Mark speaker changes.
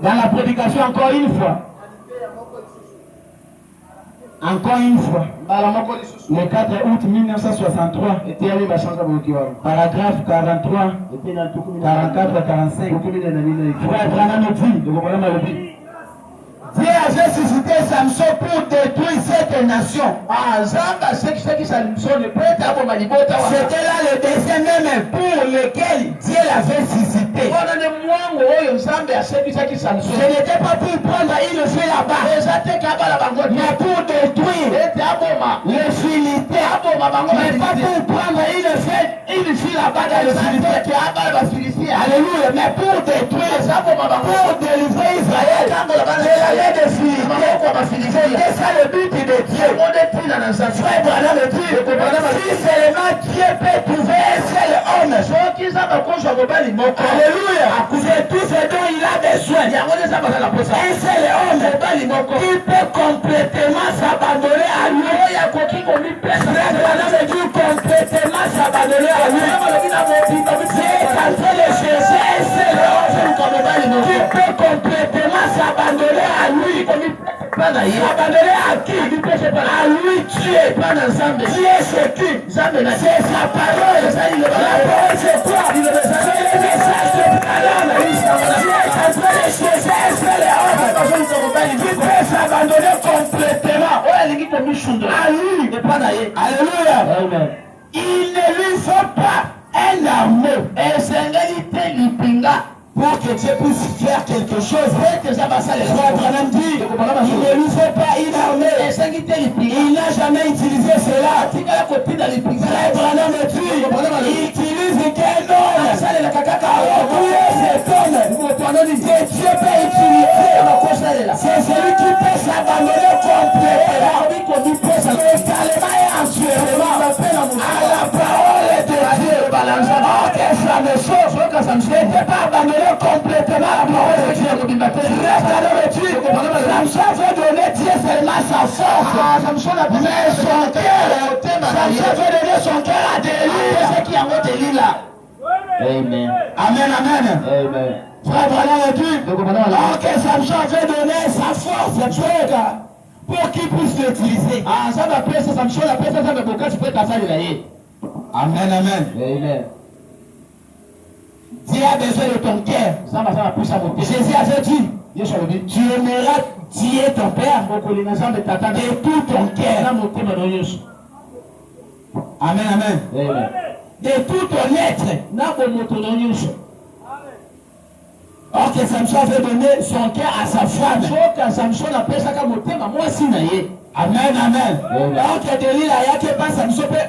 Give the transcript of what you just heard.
Speaker 1: Dans la prédication, encore une fois. Encore une fois. Le 4 août 1963. Paragraphe 43. 44 45. Frère Branham dit. Dieu avait suscité Samson pour détruire cette nation. C'était là le dessein même pour lequel Dieu l'avait suscité. Ce n'était pas pour prendre une fille là-bas, mais pour détruire les Philistins. Mais pas pour prendre une fille là-bas dans le Philistin. Alléluia. Mais pour détruire, pour délivrer Israël. C'était ça le but de Dieu. Frère Branham dit, si seulement Dieu peut trouver un seul homme, alléluia, c'est tout ce dont il a besoin. Un seul homme qui peut complètement s'abandonner à lui. Frère Branham dit complètement s'abandonner à lui. C'est en train de chercher un seul homme qui peut complètement s'abandonner à lui. Abandonné à qui? À lui Dieu. Dieu c'est qui? C'est sa parole. La parole c'est quoi? C'est le message de parole. Dieu est en train de chercher un seul homme qui peut s'abandonner complètement à lui. Alléluia. Il ne lui faut pas un amour. Pour que Dieu puisse faire quelque chose. Frère Branham dit, il ne lui faut pas une armée. Il n'a jamais utilisé cela. Frère Branham dit, il utilise quel homme? Cet homme que Dieu peut utiliser. C'est celui qui peut s'abandonner complètement. Totalement et entièrement à la parole de Dieu. Oh, que ça me sauve. Je n'étais pas abandonné complètement à la parole de Dieu. Samson veut donner Dieu seulement sa force. Mais son cœur, Samson veut donner son cœur à Délila. Amen. Amen. Frère Branham dit, que Samson veut donner sa force pour qu'il puisse l'utiliser. Amen. Dieu a besoin de ton cœur. Jésus avait dit, tu aimeras Dieu ton Père de tout ton cœur. Amen. De tout ton être. Or que Samson veut donner son cœur à sa femme. Amen. Or que Délila, il n'y a que pas Samson peut